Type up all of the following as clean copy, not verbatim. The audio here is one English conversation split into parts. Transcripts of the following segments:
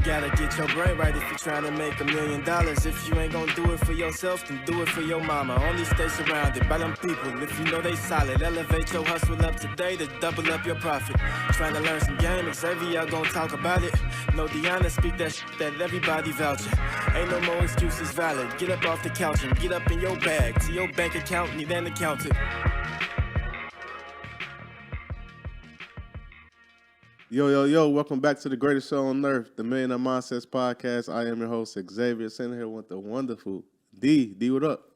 Gotta get your brain right if you're trying to make $1 million. If you ain't gonna do it for yourself, then do it for your mama. Only stay surrounded by them people if you know they solid. Elevate your hustle up today to double up your profit. Trying to learn some game, Xavier gonna talk about it. No Deanna, speak that that everybody vouching. Ain't no more excuses valid. Get up off the couch and get up in your bag. To your bank account, need an accountant. Yo, welcome back to the greatest show on earth, the Millionaire Mindsets Podcast. I am your host, Xavier, sitting here with the wonderful D. D, what up?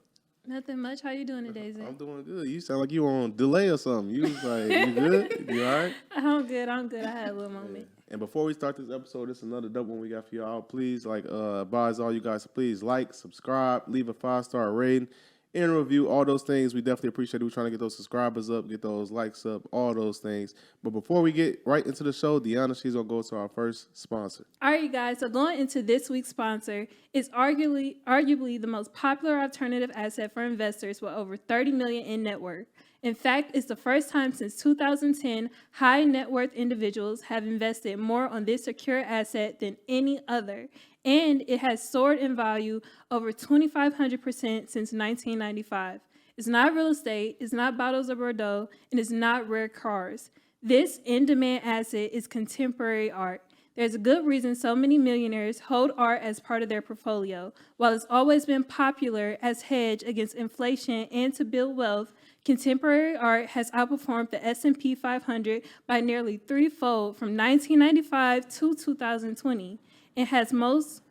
Nothing much. How you doing today, Zay? I'm doing good. You sound like you on delay or something. You was like, you good? You all right? I'm good. I had a little moment. And before we start this episode, this is another dope one we got for y'all. Please, advise all you guys to please like, subscribe, leave a 5-star rating, and review, all those things. We definitely appreciate it. We're trying to get those subscribers up, get those likes up, all those things. But before we get right into the show, Deanna, she's going to go to our first sponsor. All right, you guys. So going into this week's sponsor is arguably the most popular alternative asset for investors with over $30 million in net worth. In fact, it's the first time since 2010 high net worth individuals have invested more on this secure asset than any other. And it has soared in value over 2,500% since 1995. It's not real estate, it's not bottles of Bordeaux, and it's not rare cars. This in-demand asset is contemporary art. There's a good reason so many millionaires hold art as part of their portfolio. While it's always been popular as hedge against inflation and to build wealth, contemporary art has outperformed the S&P 500 by nearly threefold from 1995 to 2020. It has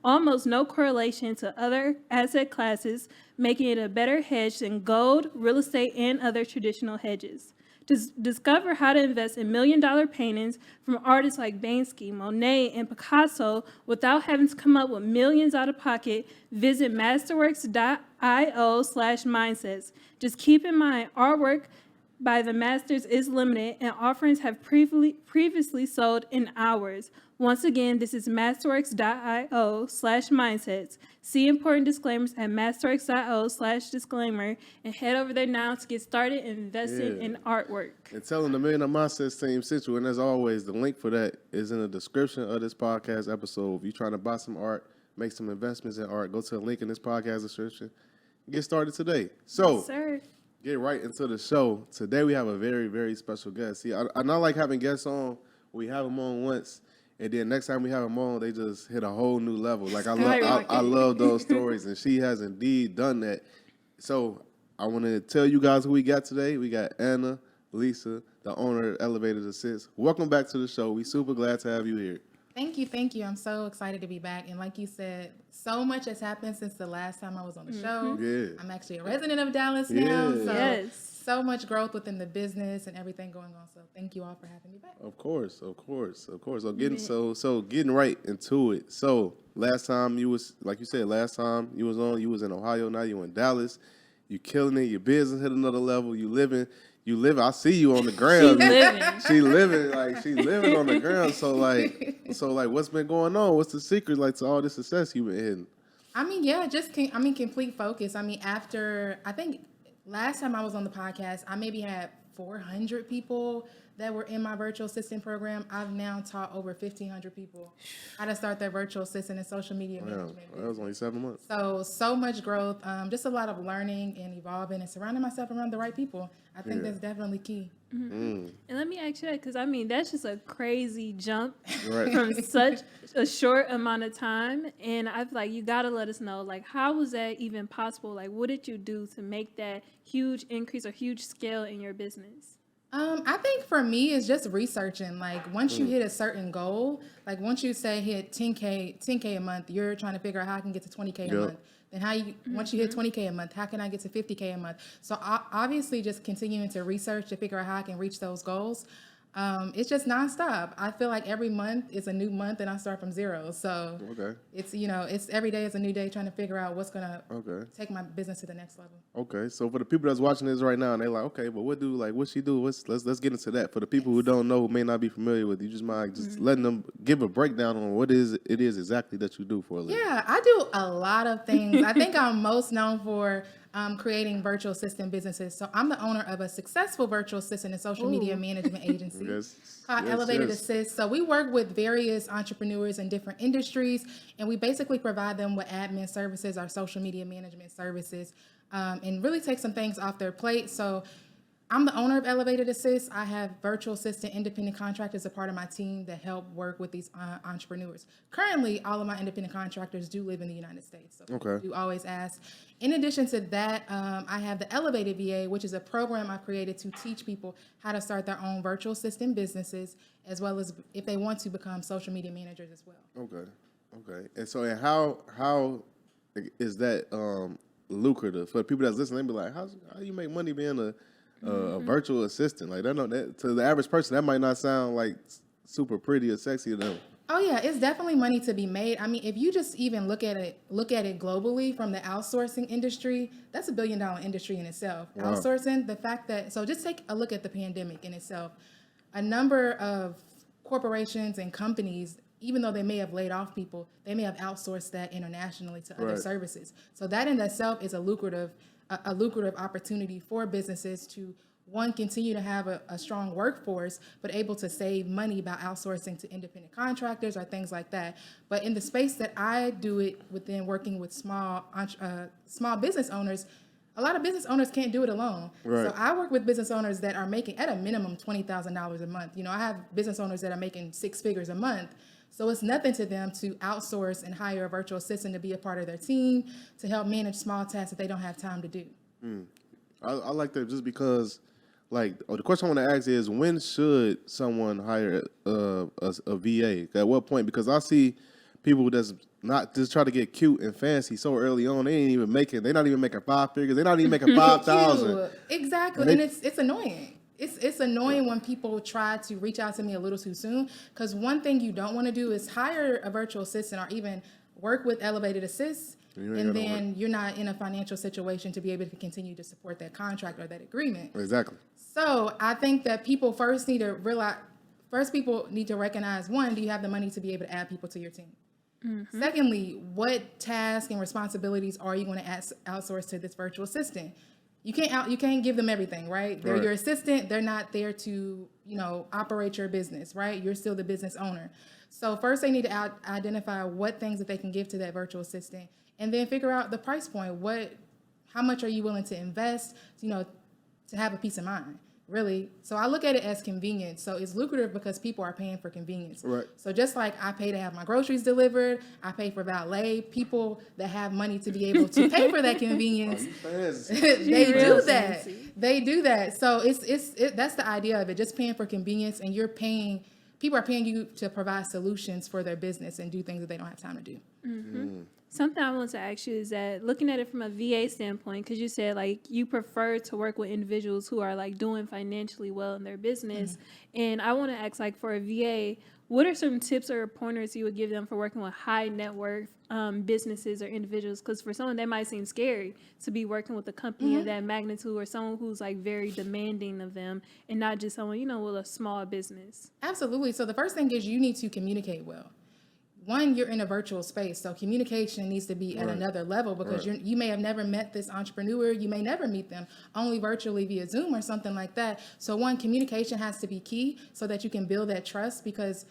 almost no correlation to other asset classes, making it a better hedge than gold, real estate, and other traditional hedges. To discover how to invest in million-dollar paintings from artists like Banksy, Monet, and Picasso without having to come up with millions out of pocket, visit masterworks.io/mindsets. Just keep in mind, artwork by the masters is limited, and offerings have previously sold in hours. Once again, this is masterworks.io/mindsets. See important disclaimers at masterworks.io/disclaimer and head over there now to get started investing in artwork. And tell them the Millionaire Mindsets team sent you. And as always, the link for that is in the description of this podcast episode. If you're trying to buy some art, make some investments in art, go to the link in this podcast description. Get started today. So, Yes, sir. Get right into the show. Today we have a very, very special guest. See, I not like having guests on. We have them on once, and then next time we have them on, they just hit a whole new level. Like I love those stories, and she has indeed done that. So I want to tell you guys who we got today. We got Anna Lisa, the owner of Elevated Assist. Welcome back to the show. We super glad to have you here. Thank you. I'm so excited to be back. And like you said, so much has happened since the last time I was on the show. Yeah. I'm actually a resident of Dallas now. So Yes. so much growth within the business and everything going on. So thank you all for having me back. Of course. So getting right into it. So last time you was, like you said, last time you was on, you was in Ohio. Now you in Dallas. You killing it. Your business hit another level. You living. I see you on the ground. She living on the ground. So what's been going on? What's the secret to all this success you've been hitting? I mean, complete focus. I mean, I think last time I was on the podcast, I maybe had 400 people that were in my virtual assistant program. I've now taught over 1,500 people how to start their virtual assistant and social media management. That was only 7 months. So much growth, just a lot of learning and evolving and surrounding myself around the right people. I think that's definitely key. Mm-hmm. And let me ask you that, because I mean, that's just a crazy jump from such a short amount of time. And I feel like you got to let us know, how was that even possible? What did you do to make that huge increase or huge scale in your business? I think for me, it's just researching. Once you hit a certain goal, once you say hit 10K a month, you're trying to figure out how I can get to 20K a month. Then once you hit 20K a month, how can I get to 50K a month? So obviously just continuing to research to figure out how I can reach those goals. It's just nonstop. I feel like every month is a new month and I start from zero. So it's every day is a new day trying to figure out what's going to take my business to the next level. Okay. So for the people that's watching this right now and they're like, okay, but what she do? Let's get into that. For the people who don't know, who may not be familiar with, you just mind letting them give a breakdown on what it is exactly that you do for a living. Yeah, I do a lot of things. I think I'm most known for creating virtual assistant businesses. So I'm the owner of a successful virtual assistant and social media management agency called Elevated Assist. So we work with various entrepreneurs in different industries, and we basically provide them with admin services, our social media management services, and really take some things off their plate. So I'm the owner of Elevated Assist. I have virtual assistant independent contractors, a part of my team that help work with these entrepreneurs. Currently, all of my independent contractors do live in the United States, so people do always ask. In addition to that, I have the Elevated VA, which is a program I created to teach people how to start their own virtual assistant businesses, as well as if they want to become social media managers as well. Okay. And so, how is that lucrative for people that's listening? They be like, how you make money being a virtual assistant? Like, I know that to the average person, that might not sound like super pretty or sexy to them. Oh yeah, it's definitely money to be made. I mean, if you just even look at it globally from the outsourcing industry, that's $1 billion industry in itself. Wow. Outsourcing, the fact that, so just take a look at the pandemic in itself. A number of corporations and companies, even though they may have laid off people, they may have outsourced that internationally to other services. So that in itself is a lucrative opportunity for businesses to, one, continue to have a strong workforce, but able to save money by outsourcing to independent contractors or things like that. But in the space that I do it within, working with small business owners, a lot of business owners can't do it alone. Right. So I work with business owners that are making at a minimum $20,000 a month. You know, I have business owners that are making 6 figures a month. So it's nothing to them to outsource and hire a virtual assistant to be a part of their team, to help manage small tasks that they don't have time to do. I like that just because, like, the question I want to ask is, when should someone hire a VA? At what point? Because I see people that's not just try to get cute and fancy so early on. They're not even making 5 figures. They're not even making 5,000. Exactly, and it's annoying. It's annoying when people try to reach out to me a little too soon, because one thing you don't want to do is hire a virtual assistant or even work with Elevated Assist, and then you're not in a financial situation to be able to continue to support that contract or that agreement. Exactly. So I think that people need to recognize, one, do you have the money to be able to add people to your team? Mm-hmm. Secondly, what tasks and responsibilities are you going to outsource to this virtual assistant? You can't give them everything, right? They're your assistant. They're not there to, operate your business, right? You're still the business owner. So first they need to identify what things that they can give to that virtual assistant, and then figure out the price point. How much are you willing to invest, to have a peace of mind? Really. So I look at it as convenience. So it's lucrative because people are paying for convenience. Right. So just like I pay to have my groceries delivered, I pay for valet. People that have money to be able to pay for that convenience, they do that. They do that. So that's the idea of it. Just paying for convenience, and people are paying you to provide solutions for their business and do things that they don't have time to do. Mm-hmm. Something I want to ask you is that, looking at it from a VA standpoint, because you said like you prefer to work with individuals who are like doing financially well in their business, and I want to ask, like, for a VA, what are some tips or pointers you would give them for working with high net worth businesses or individuals? Because for someone that might seem scary to be working with a company of that magnitude, or someone who's like very demanding of them, and not just someone with a small business. Absolutely. So the first thing is you need to communicate well. One, you're in a virtual space, so communication needs to be at another level, because you may have never met this entrepreneur. You may never meet them, only virtually via Zoom or something like that. So one, communication has to be key so that you can build that trust, because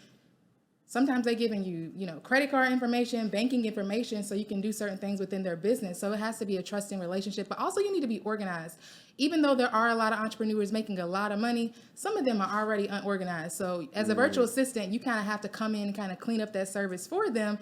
sometimes they're giving you, credit card information, banking information, so you can do certain things within their business. So it has to be a trusting relationship, but also you need to be organized. Even though there are a lot of entrepreneurs making a lot of money, some of them are already unorganized. So as a virtual assistant, you kind of have to come in and kind of clean up that service for them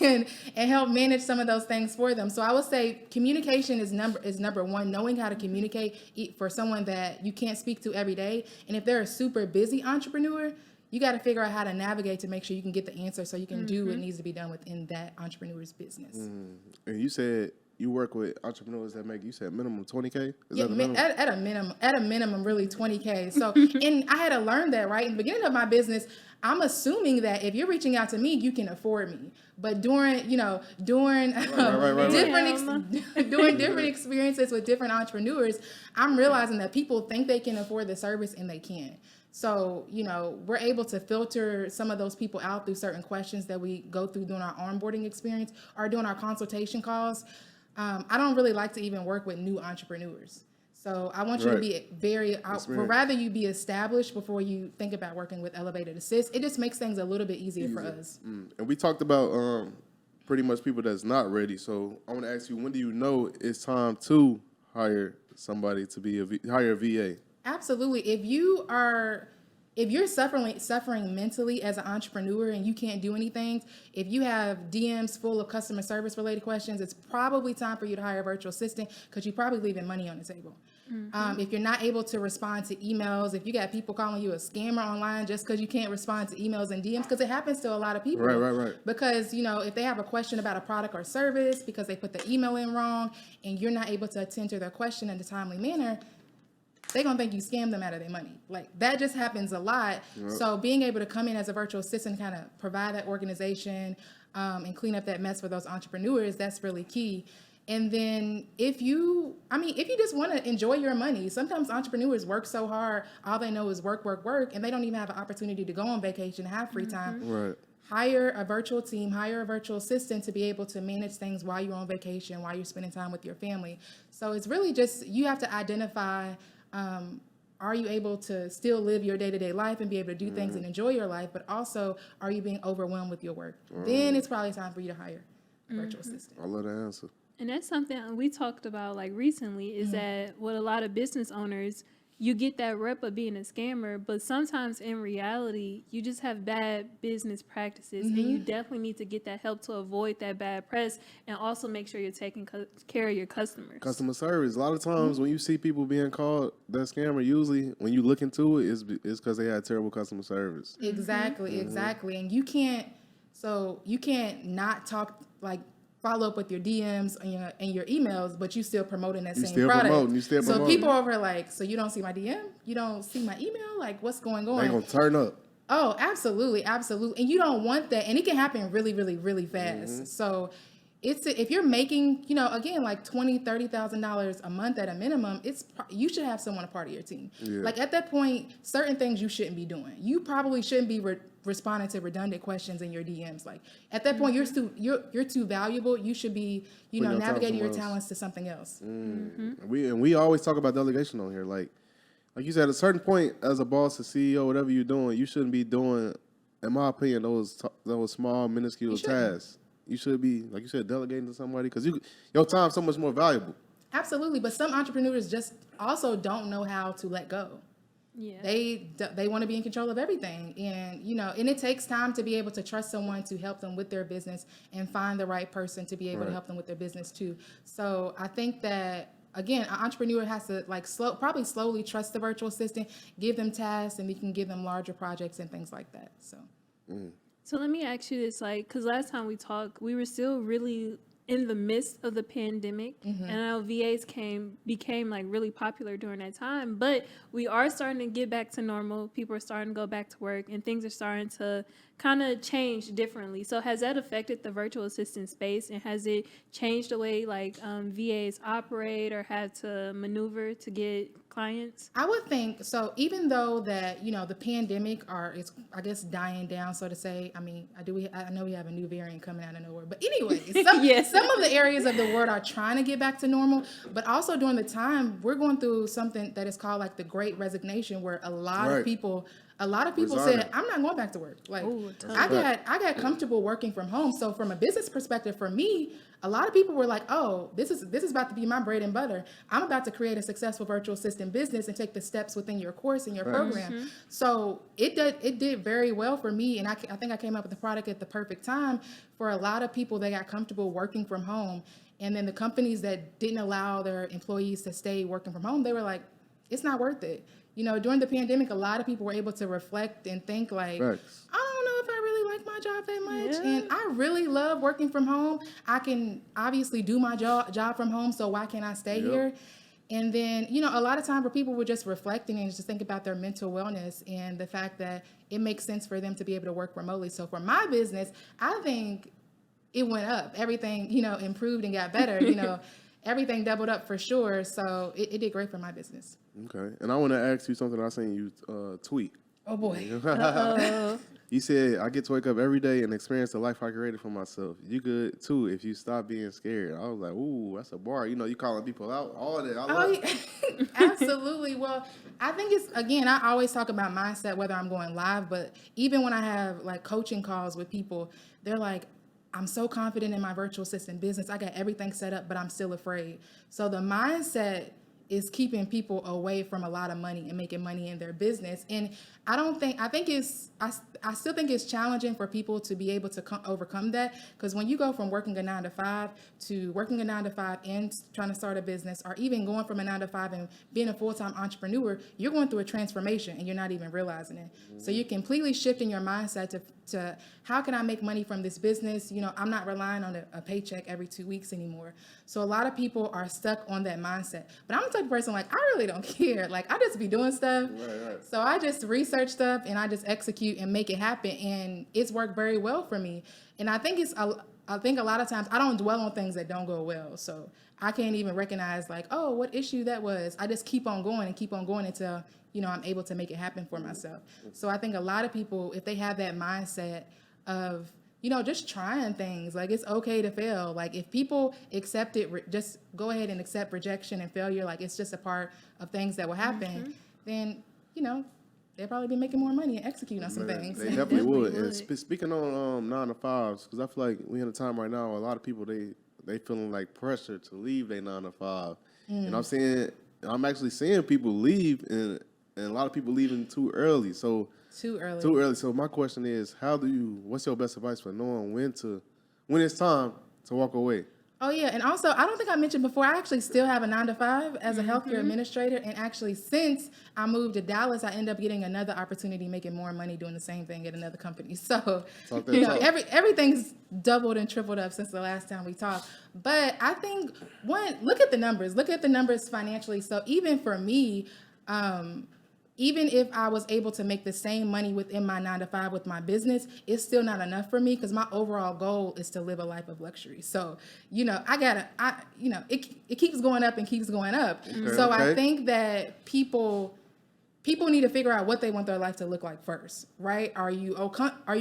and help manage some of those things for them. So I would say communication is number one, knowing how to communicate for someone that you can't speak to every day. And if they're a super busy entrepreneur, you got to figure out how to navigate to make sure you can get the answer so you can do what needs to be done within that entrepreneur's business. And you said you work with entrepreneurs that make, you said minimum 20K? At a minimum, really 20K. So, and I had to learn that, right? In the beginning of my business, I'm assuming that if you're reaching out to me, you can afford me. But during different experiences with different entrepreneurs, I'm realizing that people think they can afford the service and they can't. So, we're able to filter some of those people out through certain questions that we go through during our onboarding experience or during our consultation calls. I don't really like to even work with new entrepreneurs. So I want you to be would rather you be established before you think about working with Elevated Assist. It just makes things a little bit easier for us. And we talked about pretty much people that's not ready. So I want to ask you, when do you know it's time to hire somebody to be hire a VA? Absolutely. If you're suffering mentally as an entrepreneur and you can't do anything, if you have DMs full of customer service related questions, it's probably time for you to hire a virtual assistant because you're probably leaving money on the table. If you're not able to respond to emails, if you got people calling you a scammer online just because you can't respond to emails and DMs, because it happens to a lot of people. Right. Because, if they have a question about a product or service because they put the email in wrong and you're not able to attend to their question in a timely manner, they're going to think you scammed them out of their money. Like, that just happens a lot. Yep. So being able to come in as a virtual assistant, kind of provide that organization and clean up that mess for those entrepreneurs, that's really key. And then if you just want to enjoy your money, sometimes entrepreneurs work so hard, all they know is work, and they don't even have an opportunity to go on vacation, have free time. Right. Hire a virtual team, hire a virtual assistant to be able to manage things while you're on vacation, while you're spending time with your family. So it's really just, you have to identify, are you able to still live your day-to-day life and be able to do things and enjoy your life, but also are you being overwhelmed with your work? Then it's probably time for you to hire a virtual assistant. I love that answer. And that's something we talked about like recently is that with a lot of business owners, you get that rep of being a scammer, but sometimes in reality, you just have bad business practices and you definitely need to get that help to avoid that bad press and also make sure you're taking care of your customers. Customer service. A lot of times when you see people being called that scammer, usually when you look into it, it's because they had terrible customer service. Exactly. And you can't not talk, like, follow up with your DMs and your emails, but you still promoting that same product. You still promoting. So people over like, so you don't see my DM? You don't see my email? Like, what's going on? They gonna turn up. Oh, absolutely. And you don't want that. And it can happen really, really, really fast. So if you're making, again, like $20,000, $30,000 a month at a minimum, you should have someone a part of your team. Yeah. Like at that point, certain things you shouldn't be doing. You probably shouldn't be responding to redundant questions in your DMs. Like at that point, you're too valuable. You should be, navigating your talents to something else. We always talk about delegation on here. Like you said, at a certain point, as a boss, a CEO, whatever you're doing, you shouldn't be doing, in my opinion, those small, minuscule tasks. You should be, like you said, delegating to somebody because your time's so much more valuable. Absolutely, but some entrepreneurs just also don't know how to let go. Yeah, they want to be in control of everything, and and it takes time to be able to trust someone to help them with their business and find the right person to be able to help them with their business too. So I think that, again, an entrepreneur has to probably slowly trust the virtual assistant, give them tasks, and we can give them larger projects and things like that. So. So let me ask you this, because last time we talked, we were still really in the midst of the pandemic, and I know VAs became like really popular during that time, but we are starting to get back to normal. People are starting to go back to work, and things are starting to kind of change differently. So has that affected the virtual assistant space, and has it changed the way VAs operate or have to maneuver to get clients? I would think so. Even though that the pandemic is, I guess, dying down, so to say. I mean, I know we have a new variant coming out of nowhere, but anyways, some of the areas of the world are trying to get back to normal. But also during the time, we're going through something that is called like the Great Resignation, where a lot of people said, I'm not going back to work. Like, I got comfortable working from home. So from a business perspective, for me, a lot of people were like, oh, this is about to be my bread and butter. I'm about to create a successful virtual assistant business and take the steps within your course and your program. So it did very well for me. And I think I came up with the product at the perfect time for a lot of people that got comfortable working from home. And then the companies that didn't allow their employees to stay working from home, they were like, it's not worth it. During the pandemic, a lot of people were able to reflect and think like, I don't know if I really like my job that much. Yeah. And I really love working from home. I can obviously do my job from home, so why can't I stay here? And then, a lot of times where people were just reflecting and just think about their mental wellness and the fact that it makes sense for them to be able to work remotely. So for my business, I think it went up. Everything, improved and got better, everything doubled up for sure. So it did great for my business. Okay. And I want to ask you something I seen you tweet. Oh, boy. You said I get to wake up every day and experience the life I created for myself. You could too if you stop being scared. I was like, ooh, that's a bar. You know, you calling people out, all that. I love it. Absolutely. Well, I think it's, again, I always talk about mindset, whether I'm going live, but even when I have like coaching calls with people, they're like, I'm so confident in my virtual assistant business. I got everything set up, but I'm still afraid. So the mindset is keeping people away from a lot of money and making money in their business. And I still think it's challenging for people to be able to overcome that. Because when you go from working a 9 to 5 to working a 9 to 5 and trying to start a business, or even going from a 9 to 5 and being a full-time entrepreneur, you're going through a transformation and you're not even realizing it. So you're completely shifting your mindset to how can I make money from this business? You know, I'm not relying on a paycheck every 2 weeks anymore. So a lot of people are stuck on that mindset. But I'm the type of person, like, I really don't care. Like, I just be doing stuff. Right. So I just research stuff and I just execute and make it happen. And it's worked very well for me. And I think I think a lot of times I don't dwell on things that don't go well. So I can't even recognize like, oh, what issue that was. I just keep on going until, you know, I'm able to make it happen for myself. So I think a lot of people, if they have that mindset of, you know, just trying things, like it's okay to fail. Like if people accept it, just go ahead and accept rejection and failure. Like it's just a part of things that will happen. Then, you know, they'll probably be making more money and executing on some things. They definitely would. And speaking on 9 to 5s, because I feel like we in a time right now, a lot of people, they feeling like pressure to leave their 9 to 5. And I'm actually seeing people leave, and a lot of people leaving too early. So Too early. So my question is, what's your best advice for knowing when it's time to walk away? Oh, yeah. And also, I don't think I mentioned before, I actually still have a 9 to 5 as a healthcare administrator. And actually, since I moved to Dallas, I end up getting another opportunity making more money doing the same thing at another company. So, you know, everything's doubled and tripled up since the last time we talked. But I think, look at the numbers financially. So even for me, even if I was able to make the same money within my 9 to 5 with my business, it's still not enough for me because my overall goal is to live a life of luxury. So, you know, it keeps going up and keeps going up. So I think that people need to figure out what they want their life to look like first, right? Are you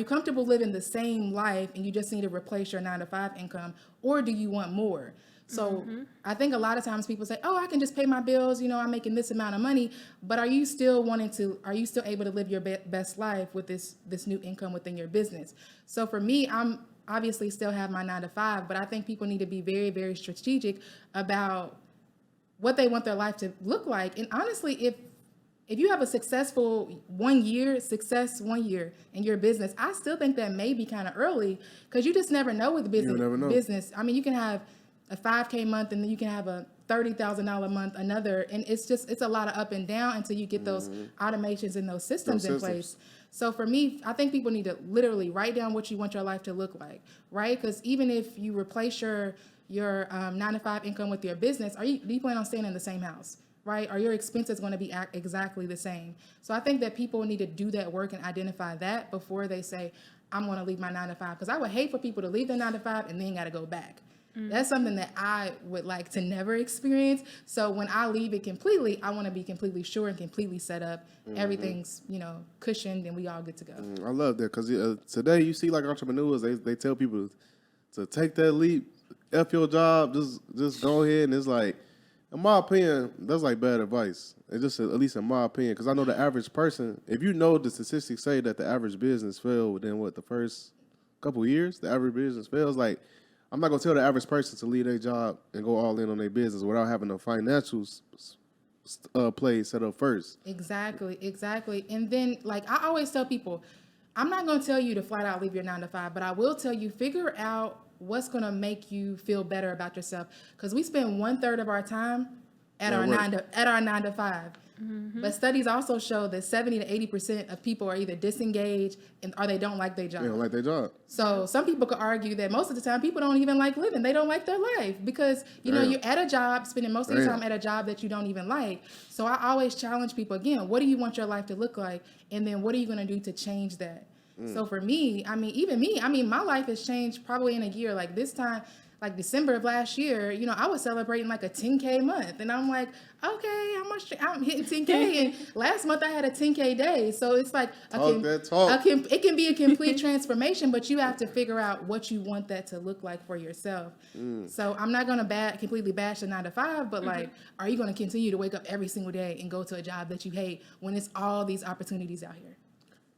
comfortable living the same life and you just need to replace your 9 to 5 income, or do you want more? So I think a lot of times people say, oh, I can just pay my bills, you know, I'm making this amount of money, but are you still able to live your best life with this new income within your business? So for me, I'm obviously still have my 9 to 5, but I think people need to be very, very strategic about what they want their life to look like. And honestly, if you have a successful 1 year in your business, I still think that may be kind of early because you just never know with business. I mean, you can have a $5K month and then you can have a $30,000 month, another, and it's a lot of up and down until you get those automations and those systems in place. So for me, I think people need to literally write down what you want your life to look like, right? Because even if you replace your 9 to 5 income with your business, do you plan on staying in the same house? Right? Are your expenses going to be exactly the same? So I think that people need to do that work and identify that before they say, I'm going to leave my 9 to 5. Because I would hate for people to leave their 9 to 5 and then got to go back. That's something that I would like to never experience. So when I leave it completely, I want to be completely sure and completely set up. Everything's, you know, cushioned and we all good to go. I love that because today you see like entrepreneurs, they tell people to take that leap, F your job, just go ahead, and it's like, in my opinion, that's like bad advice. It's just at least in my opinion, because I know the average person, if you know the statistics say that the average business failed within the first couple of years, the average business fails. Like, I'm not gonna tell the average person to leave their job and go all in on their business without having the financial play set up first. Exactly. And then, like I always tell people, I'm not gonna tell you to flat out leave your 9 to 5, but I will tell you figure out what's going to make you feel better about yourself. Because we spend 1/3 of our time at our 9 to 5. But studies also show that 70 to 80% of people are either disengaged or they don't like their job. They don't like their job. So some people could argue that most of the time people don't even like living. They don't like their life because, you know, you're at a job, spending most of your time at a job that you don't even like. So I always challenge people, again, what do you want your life to look like? And then what are you going to do to change that? So for me, my life has changed probably in a year. Like this time like December of last year, you know, I was celebrating like a 10K month, and I'm like, okay, how much I'm hitting 10K, and last month I had a 10K day, so it's like it can be a complete transformation, but you have to figure out what you want that to look like for yourself. So I'm not gonna completely bash the 9 to 5, but like, are you gonna continue to wake up every single day and go to a job that you hate when it's all these opportunities out here?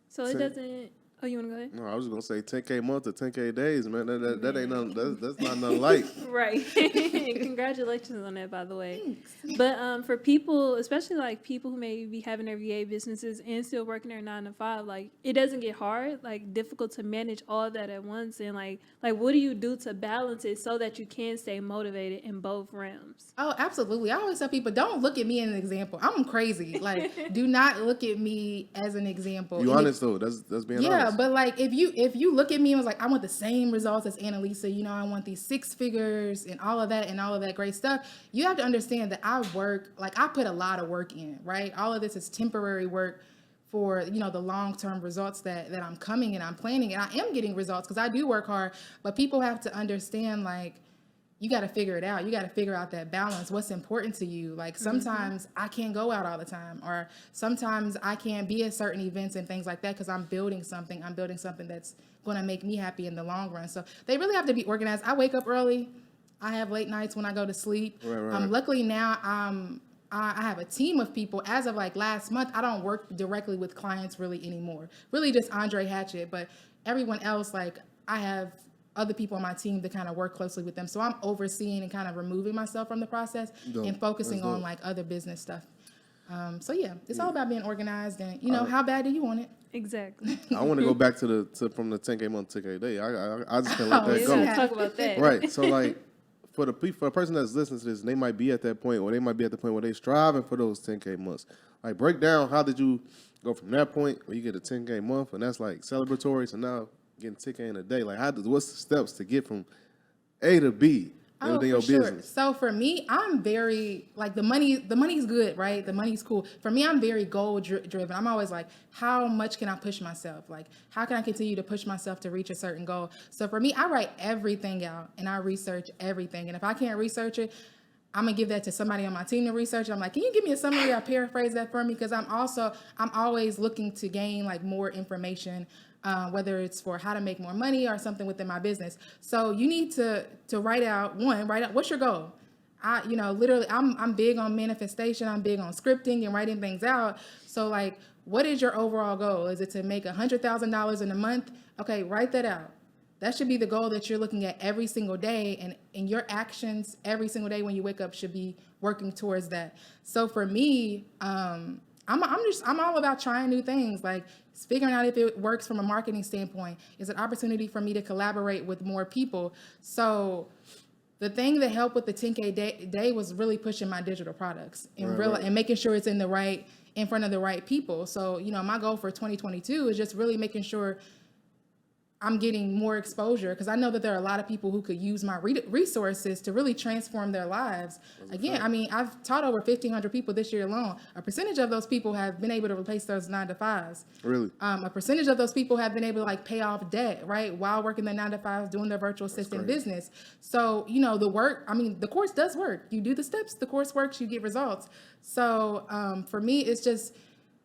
So it doesn't. Oh, you want to go ahead? No, I was gonna say 10K month to 10K days, man. That ain't nothing. That's not nothing light. Right. Congratulations on that, by the way. Thanks. But for people, especially like people who may be having their VA businesses and still working their 9 to 5, like it doesn't get hard, like difficult to manage all of that at once. And like what do you do to balance it so that you can stay motivated in both realms? Oh, absolutely. I always tell people, don't look at me as an example. I'm crazy. Like, do not look at me as an example. You honest though? That's being honest. Yeah, but like if you look at me and was like, I want the same results as Annalisa, you know, I want these 6 figures and all of that great stuff. You have to understand that I put a lot of work in, right? All of this is temporary work for, you know, the long-term results that I'm coming and I'm planning, and I am getting results because I do work hard, but people have to understand, like, you got to figure it out. You got to figure out that balance. What's important to you? Like sometimes I can't go out all the time, or sometimes I can't be at certain events and things like that because I'm building something. I'm building something that's going to make me happy in the long run. So they really have to be organized. I wake up early. I have late nights when I go to sleep. Right. Luckily now I have a team of people. As of like last month, I don't work directly with clients really anymore. Really just Andre Hatchett, but everyone else, like I have other people on my team to kind of work closely with them. So I'm overseeing and kind of removing myself from the process and focusing on like other business stuff. So yeah, it's all about being organized and, you know, how bad do you want it? Exactly. I want to go back to from the 10K month to 10K day. I just can't let that go. Let's talk about that. Right. So like for a person that's listening to this, and they might be at that point, or they might be at the point where they're striving for those 10K months. Like break down, how did you go from that point where you get a 10K month and that's like celebratory, so now getting 10K in a day? Like what's the steps to get from A to B within your business? So for me, I'm very like the money's good, right? The money's cool. For me, I'm very goal driven. I'm always like, how much can I push myself? Like, how can I continue to push myself to reach a certain goal? So for me, I write everything out and I research everything. And if I can't research it, I'm gonna give that to somebody on my team to research. I'm like, can you give me a summary or paraphrase that for me? Because I'm always looking to gain like more information, whether it's for how to make more money or something within my business. So you need to write out what's your goal. Literally, I'm big on manifestation. I'm big on scripting and writing things out. So like, what is your overall goal? Is it to make $100,000 in a month? Okay, write that out. That should be the goal that you're looking at every single day, and your actions every single day when you wake up should be working towards that. So for me, I'm all about trying new things, like figuring out if it works from a marketing standpoint. Is an opportunity for me to collaborate with more people. So the thing that helped with the 10K day was really pushing my digital products and and making sure it's in front of the right people. So, you know, my goal for 2022 is just really making sure I'm getting more exposure, because I know that there are a lot of people who could use my resources to really transform their lives. Again, I mean, I've taught over 1,500 people this year alone. A percentage of those people have been able to replace those 9 to 5s. Really? A percentage of those people have been able to like pay off debt, right, while working their 9 to 5s, doing their virtual assistant business. So, you know, the course does work. You do the steps, the course works, you get results. So for me, it's just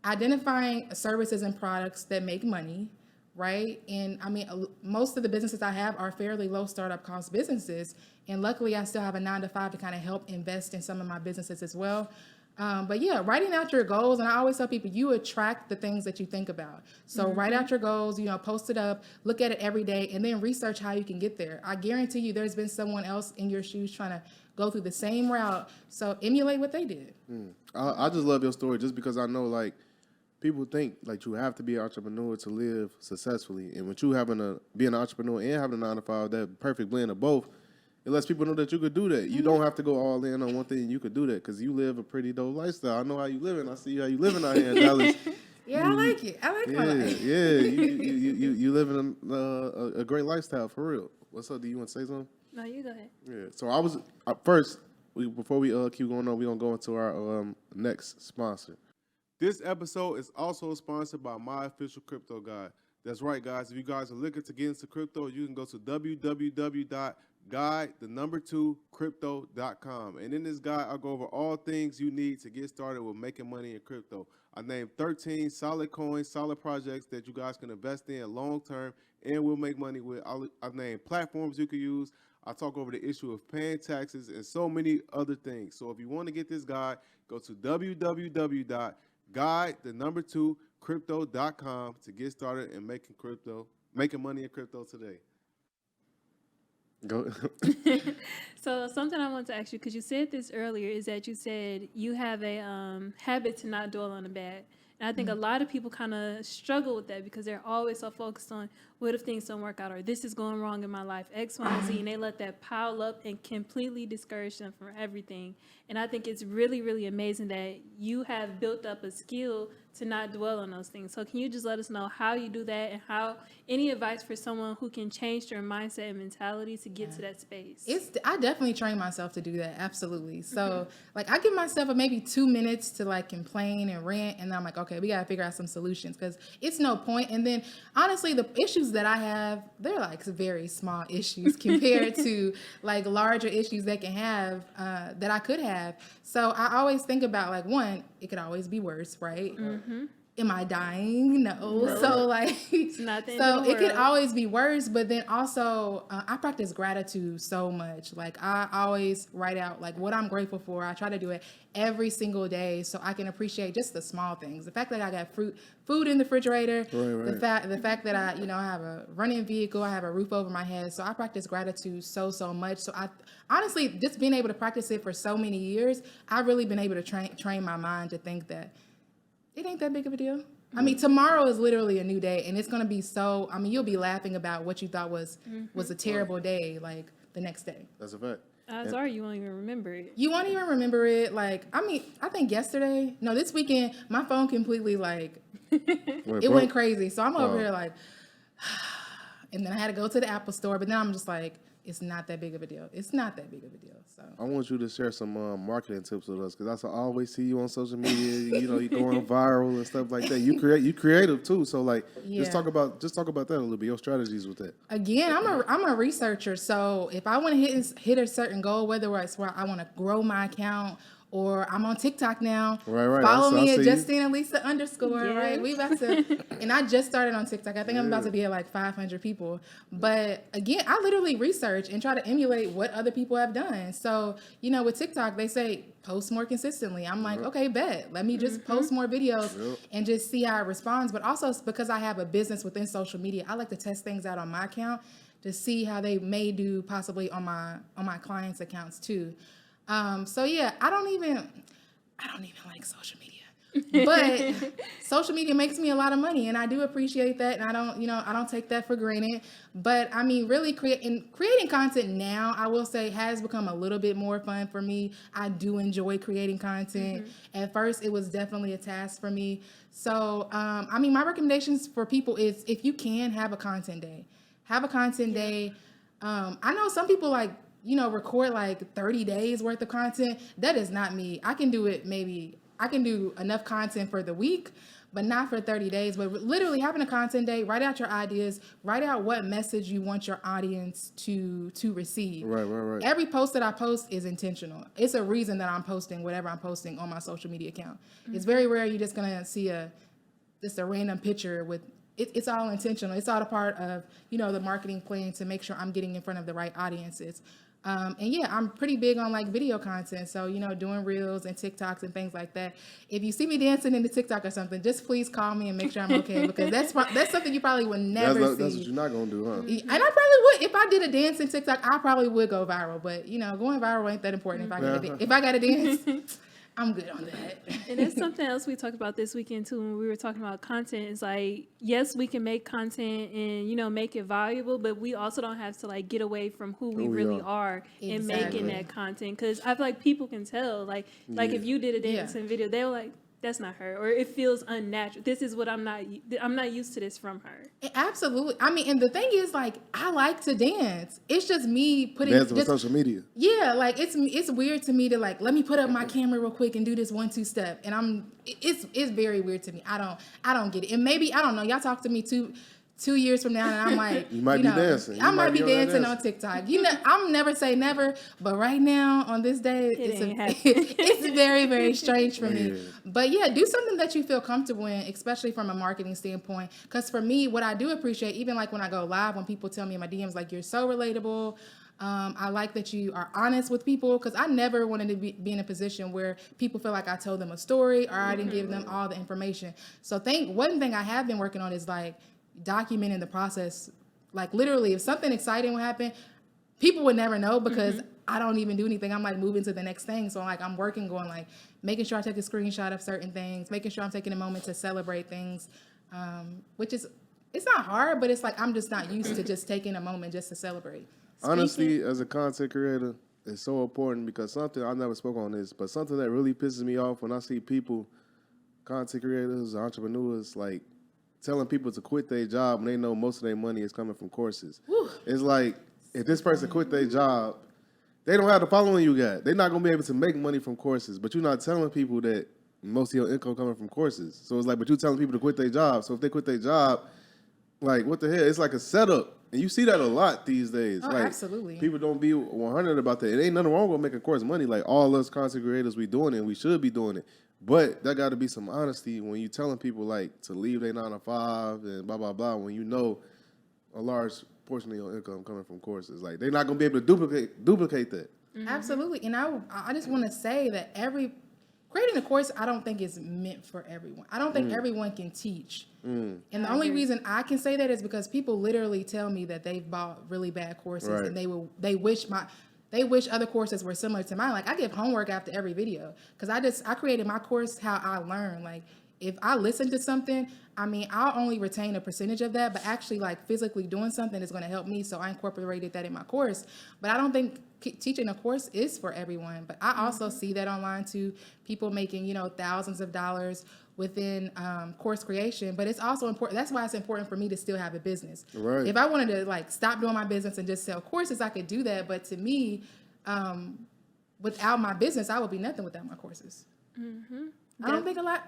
identifying services and products that make money, right? And I mean, most of the businesses I have are fairly low startup cost businesses. And luckily I still have a 9 to 5 to kind of help invest in some of my businesses as well. But yeah, writing out your goals. And I always tell people, you attract the things that you think about. So write out your goals, you know, post it up, look at it every day, and then research how you can get there. I guarantee you there's been someone else in your shoes trying to go through the same route. So emulate what they did. I just love your story just because I know, like, people think like you have to be an entrepreneur to live successfully, and with you being an entrepreneur and having a 9 to 5, that perfect blend of both, it lets people know that you could do that. You don't have to go all in on one thing. You could do that because you live a pretty dope lifestyle. I know how you living. I see how you living out here in Dallas. Yeah, I like it. I like my life. Yeah, you living a great lifestyle for real. What's up? Do you want to say something? No, you go ahead. Yeah. So I was first. Before we keep going on, we're gonna go into our next sponsor. This episode is also sponsored by My Official Crypto Guide. That's right, guys. If you guys are looking to get into crypto, you can go to www.myofficialcryptoguide.com. crypto.com. And in this guide, I'll go over all things you need to get started with making money in crypto. I named 13 solid coins, solid projects that you guys can invest in long term and will make money with. I named platforms you can use. I talk over the issue of paying taxes and so many other things. So if you want to get this guide, go to www.guide2crypto.com to get started in making money in crypto today. Go. So something I want to ask you, because you said this earlier, is that you said you have a habit to not dwell on the bad. And I think a lot of people kind of struggle with that because they're always so focused on what if things don't work out or this is going wrong in my life, X, Y, and Z, and they let that pile up and completely discourage them from everything. And I think it's really, really amazing that you have built up a skill to not dwell on those things. So can you just let us know how you do that and how any advice for someone who can change their mindset and mentality to get to that space? I definitely train myself to do that. Absolutely. So like I give myself maybe 2 minutes to like complain and rant. And then I'm like, okay, we got to figure out some solutions because it's no point. And then honestly, the issues that I have, they're like very small issues compared to like larger issues they can have that I could have. So I always think about like, one, it could always be worse, right? Am I dying? No. So like, so it could always be worse. But then also, I practice gratitude so much. Like I always write out like what I'm grateful for. I try to do it every single day so I can appreciate just the small things. The fact that I got food in the refrigerator. Right. The fact that I have a running vehicle. I have a roof over my head. So I practice gratitude so much. So I honestly just being able to practice it for so many years, I've really been able to train my mind to think that it ain't that big of a deal. I mean, tomorrow is literally a new day, and it's going to be you'll be laughing about what you thought was a terrible day, like, the next day. That's a fact. Sorry, you won't even remember it. You won't even remember it. Like, I mean, I think this weekend, my phone completely, like, it went crazy. So I'm over here, like, and then I had to go to the Apple store, but then I'm just like, it's not that big of a deal. It's not that big of a deal. So I want you to share some marketing tips with us because I always see you on social media. You're going viral and stuff like that. You creative too. So like, just talk about that a little bit. Your strategies with that. Again, I'm a researcher. So if I want to hit a certain goal, whether it's where I want to grow my account. Or I'm on TikTok now. Right. Follow me at Justine Lisa _ right? We about to, and I just started on TikTok. I think I'm about to be at like 500 people. But again, I literally research and try to emulate what other people have done. So, with TikTok, they say post more consistently. I'm like, okay, bet. Let me just post more videos and just see how it responds. But also because I have a business within social media, I like to test things out on my account to see how they may do possibly on my clients' accounts too. So yeah, I don't even like social media, but social media makes me a lot of money and I do appreciate that. And I don't take that for granted, but I mean, really creating content now, I will say has become a little bit more fun for me. I do enjoy creating content. At first it was definitely a task for me. So, I mean, my recommendations for people is if you can have a content day, I know some people like, record like 30 days worth of content. That is not me. I can do it. Maybe I can do enough content for the week, but not for 30 days. But literally having a content day, write out your ideas, write out what message you want your audience to receive. Right. Every post that I post is intentional. It's a reason that I'm posting whatever I'm posting on my social media account. It's very rare you're just going to see just a random picture with it's all intentional. It's all a part of, the marketing plan to make sure I'm getting in front of the right audiences. And yeah, I'm pretty big on like video content. So, doing reels and TikToks and things like that. If you see me dancing in the TikTok or something, just please call me and make sure I'm okay because that's something you probably would never see. That's what you're not going to do, huh? And I probably would. If I did a dance in TikTok, I probably would go viral. But, going viral ain't that important if I got to dance. I'm good on that. And that's something else we talked about this weekend too when we were talking about content. It's like, yes, we can make content and, make it valuable, but we also don't have to like get away from who we really are in making that content. Because I feel like people can tell, like if you did a dancing video, they were like, that's not her, or it feels unnatural. This is what I'm not used to this from her. Absolutely. I mean, and the thing is, like, I like to dance. It's just me putting dancing on social media. Yeah, like it's weird to me to like let me put up my camera real quick and do this 1-2 step, and it's very weird to me. I don't get it, and maybe I don't know. Y'all talk to me 2 years from now, and I'm like, You might be dancing. I might be dancing dance. on TikTok. I'm never say never, but right now on this day, it's very, very strange for me. But yeah, do something that you feel comfortable in, especially from a marketing standpoint. Because for me, what I do appreciate, even like when I go live, when people tell me in my DMs, like, you're so relatable. I like that you are honest with people, because I never wanted to be in a position where people feel like I told them a story or I didn't give them all the information. So one thing I have been working on is like documenting the process. Like literally, if something exciting would happen, people would never know because I don't even do anything. I'm like moving to the next thing. So like I'm working on like making sure I take a screenshot of certain things, making sure I'm taking a moment to celebrate things, which is, it's not hard, but it's like I'm just not used to just taking a moment just to celebrate. Honestly, as a content creator, it's so important because something, I never spoke on this, but something that really pisses me off when I see people, content creators, entrepreneurs, like telling people to quit their job and they know most of their money is coming from courses. Whew. It's like, if this person quit their job, they don't have the following you got. They're not going to be able to make money from courses, but you're not telling people that most of your income coming from courses. So it's like, but you're telling people to quit their job. So if they quit their job, like, what the hell? It's like a setup. And you see that a lot these days. Oh, like, absolutely. People don't be 100 about that. It ain't nothing wrong with making course money. Like, all us content creators, we doing it, and we should be doing it. But there got to be some honesty when you telling people, like, to leave their 9 to 5 and blah, blah, blah, when you know a large portion of your income coming from courses. Like, they're not going to be able to duplicate that. Mm-hmm. Absolutely. And I just want to say that creating a course, I don't think is meant for everyone. I don't think everyone can teach. And the only reason I can say that is because people literally tell me that they've bought really bad courses and they wish other courses were similar to mine. Like I give homework after every video because I created my course how I learn. Like if I listen to something, I mean, I'll only retain a percentage of that, but actually like physically doing something is going to help me. So I incorporated that in my course. But I don't think teaching a course is for everyone. But I also see that online too, people making, thousands of dollars within course creation. But it's also important. That's why it's important for me to still have a business. Right. If I wanted to like stop doing my business and just sell courses, I could do that. But to me, without my business, I would be nothing without my courses. Mm-hmm. I don't think a lot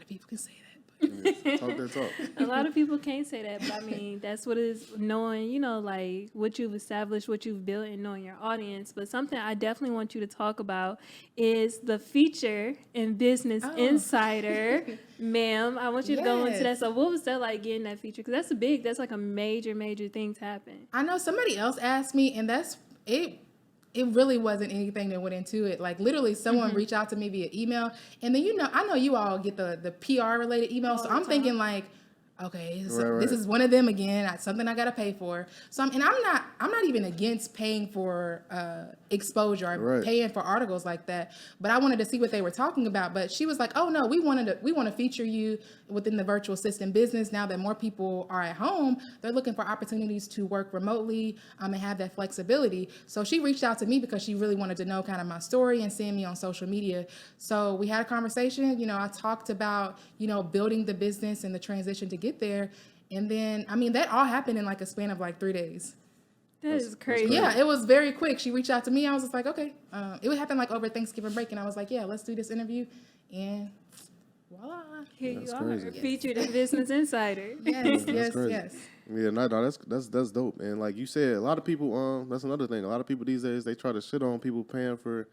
of people can say that. Talk that talk. A lot of people can't say that, but I mean, that's what it is, knowing, like what you've established, what you've built, and knowing your audience. But something I definitely want you to talk about is the feature in Business Insider. Ma'am, I want you to go into that. So what was that like getting that feature? Because that's like a major thing to happen. I know somebody else asked me, and that's it. It really wasn't anything that went into it. Like literally someone reached out to me via email, and then I know you all get the PR related emails. So I'm thinking like, okay, this is one of them again. Something I got to pay for. So I'm not even against paying for exposure or paying for articles like that. But I wanted to see what they were talking about. But she was like, oh no, we want to feature you within the virtual assistant business. Now that more people are at home, they're looking for opportunities to work remotely and have that flexibility. So she reached out to me because she really wanted to know kind of my story and seeing me on social media. So we had a conversation. I talked about building the business and the transition to get there. And then, I mean, that all happened in like a span of like 3 days. That is crazy. Yeah, it was very quick. She reached out to me. I was just like, okay. It would happen like over Thanksgiving break. And I was like, yeah, let's do this interview. And voila. Here you are, featured in Business Insider. Yes. Yeah, no, that's dope. And like you said, a lot of people, that's another thing. A lot of people these days, they try to shit on people paying for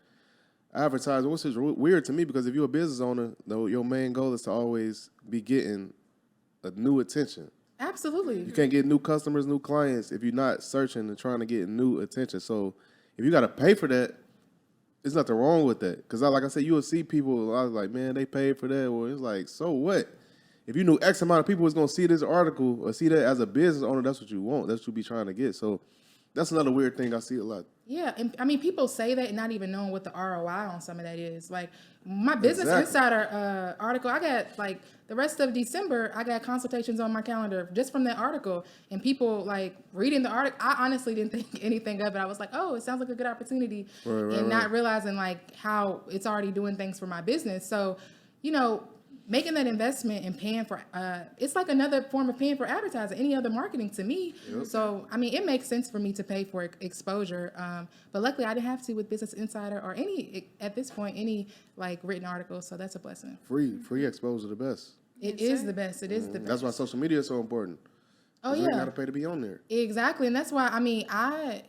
advertising, which is weird to me because if you're a business owner, your main goal is to always be getting a new attention. Absolutely. You can't get new customers, new clients if you're not searching and trying to get new attention. So if you got to pay for that, there's nothing wrong with that. Because like I said, you will see people, I was like, man, they paid for that. Or it's like, so what? If you knew X amount of people was going to see this article or see that as a business owner, that's what you want. That's what you be trying to get. So that's another weird thing I see a lot. Yeah, and I mean, people say that not even knowing what the ROI on some of that is. Like my Business Insider article, I got like the rest of December, I got consultations on my calendar just from that article, and people like reading the article. I honestly didn't think anything of it. I was like, oh, it sounds like a good opportunity, not realizing like how it's already doing things for my business. So, making that investment and paying for it's like another form of paying for advertising, any other marketing to me. Yep. So I mean, it makes sense for me to pay for exposure, but luckily I didn't have to with Business Insider or at this point any like written articles, so that's a blessing. Free exposure, the best. It is the best. It is the best. That's why social media is so important. Oh, You yeah. ain't got to pay to be on there. Exactly. And that's why, I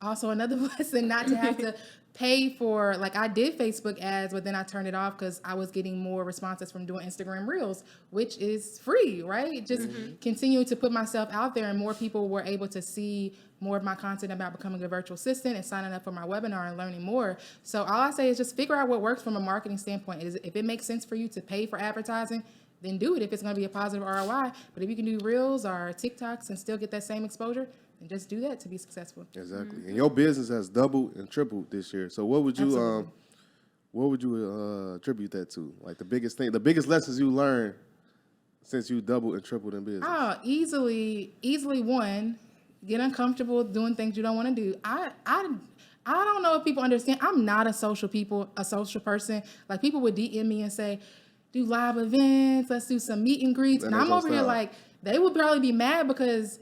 also another blessing not to have to pay for, like, I did Facebook ads, but then I turned it off because I was getting more responses from doing Instagram Reels, which is free, right? Just continuing to put myself out there, and more people were able to see more of my content about becoming a virtual assistant and signing up for my webinar and learning more. So all I say is just figure out what works from a marketing standpoint. Is if it makes sense for you to pay for advertising, then do it if it's going to be a positive ROI. But if you can do Reels or TikToks and still get that same exposure, then just do that to be successful. Exactly. And your business has doubled and tripled this year. So what would you Absolutely. attribute that to? Like the biggest thing, the biggest lessons you learned since you doubled and tripled in business? Oh, easily one, get uncomfortable doing things you don't want to do. I don't know if people understand. I'm not a social person. Like, people would DM me and say, do live events, let's do some meet and greets. And I'm over here like, they would probably be mad because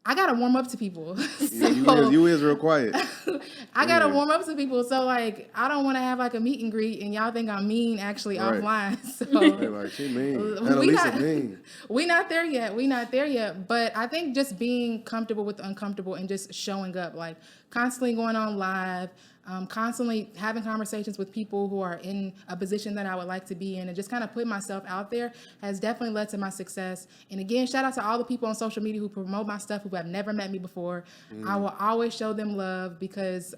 I gotta warm up to people. So, you is real quiet. I gotta warm up to people. So, like, I don't want to have like a meet and greet and y'all think I'm mean actually offline. So They're like, she mean. Annalisa mean. We not there yet. But I think just being comfortable with the uncomfortable and just showing up, like constantly going on live, constantly having conversations with people who are in a position that I would like to be in, and just kind of putting myself out there has definitely led to my success. And again, shout out to all the people on social media who promote my stuff, who have never met me before. I will always show them love because,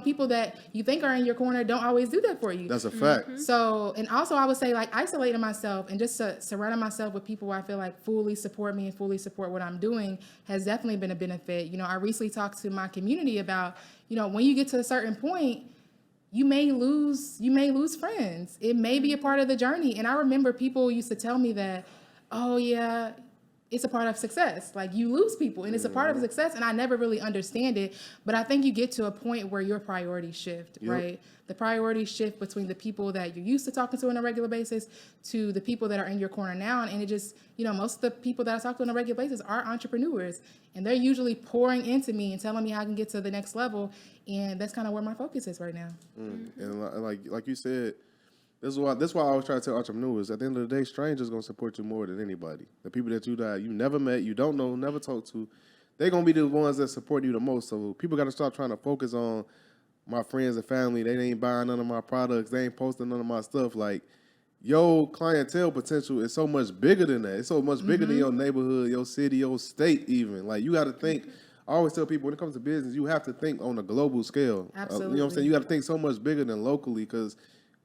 people that you think are in your corner don't always do that for you. That's a fact. So, and also I would say, like, isolating myself and just surrounding myself with people who I feel like fully support me and fully support what I'm doing has definitely been a benefit. I recently talked to my community about, when you get to a certain point, you may lose friends. It may be a part of the journey. And I remember people used to tell me that, oh yeah, it's a part of success. Like, you lose people and it's a part of success. And I never really understand it. But I think you get to a point where your priorities shift, right? The priorities shift between the people that you're used to talking to on a regular basis to the people that are in your corner now. And it just, most of the people that I talk to on a regular basis are entrepreneurs. And they're usually pouring into me and telling me how I can get to the next level. And that's kind of where my focus is right now. And like you said, this is why I always try to tell entrepreneurs, at the end of the day, strangers going to support you more than anybody. The people that you never met, you don't know, never talked to, they're going to be the ones that support you the most. So people got to start trying to focus on my friends and family. They ain't buying none of my products. They ain't posting none of my stuff. Like, your clientele potential is so much bigger than that. It's so much bigger than your neighborhood, your city, your state even. Like, you got to think. I always tell people, when it comes to business, you have to think on a global scale. Absolutely. You know what I'm saying? You got to think so much bigger than locally, because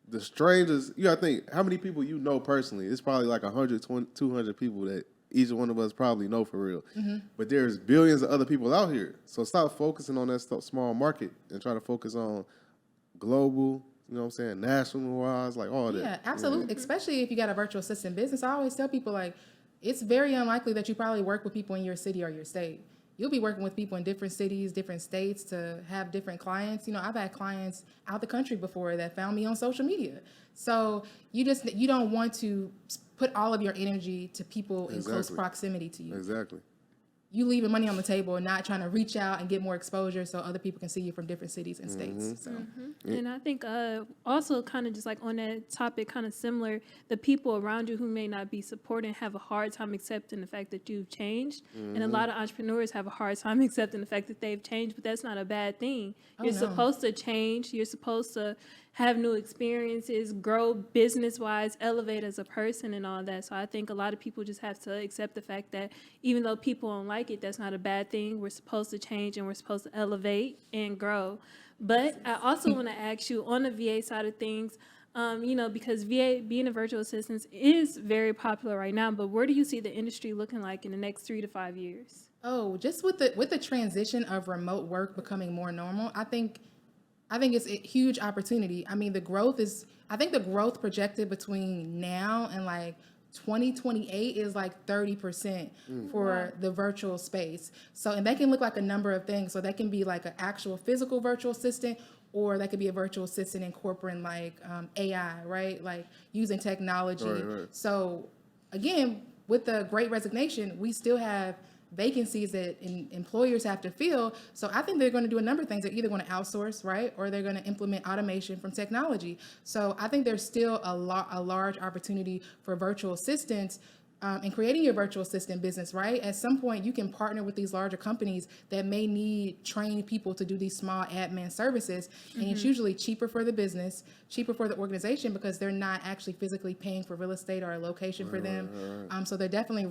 the strangers, you got to think, how many people you know personally? It's probably like 100, 200 people that each one of us probably know for real. But there's billions of other people out here. So stop focusing on that small market and try to focus on global, you know what I'm saying, national-wise, like all that. Yeah, absolutely. Especially if you got a virtual assistant business. I always tell people, like, it's very unlikely that you probably work with people in your city or your state. You'll be working with people in different cities, different states to have different clients. I've had clients out the country before that found me on social media. So you don't want to put all of your energy to people in close proximity to you. Exactly. You leaving money on the table and not trying to reach out and get more exposure so other people can see you from different cities and states. So. And I think also kind of just like on that topic, kind of similar, the people around you who may not be supporting have a hard time accepting the fact that you've changed. And a lot of entrepreneurs have a hard time accepting the fact that they've changed, but that's not a bad thing. You're supposed to change. You're supposed to have new experiences, grow business-wise, elevate as a person and all that. So I think a lot of people just have to accept the fact that even though people don't like it, that's not a bad thing. We're supposed to change and we're supposed to elevate and grow. But I also want to ask you, on the VA side of things, because VA, being a virtual assistant, is very popular right now, but where do you see the industry looking like in the next 3 to 5 years? Oh, just with the transition of remote work becoming more normal, I think it's a huge opportunity. I mean, the growth projected between now and like 2028 is like 30% for the virtual space. So, and that can look like a number of things. So that can be like an actual physical virtual assistant, or that could be a virtual assistant incorporating like AI, right? Like using technology. Right. So again, with the Great Resignation, we still have vacancies that employers have to fill. So I think they're going to do a number of things. They're either going to outsource, right, or they're going to implement automation from technology. So I think there's still a large opportunity for virtual assistants and creating your virtual assistant business, right? At some point, you can partner with these larger companies that may need trained people to do these small admin services. And it's usually cheaper for the business, cheaper for the organization because they're not actually physically paying for real estate or a location for them. So they're definitely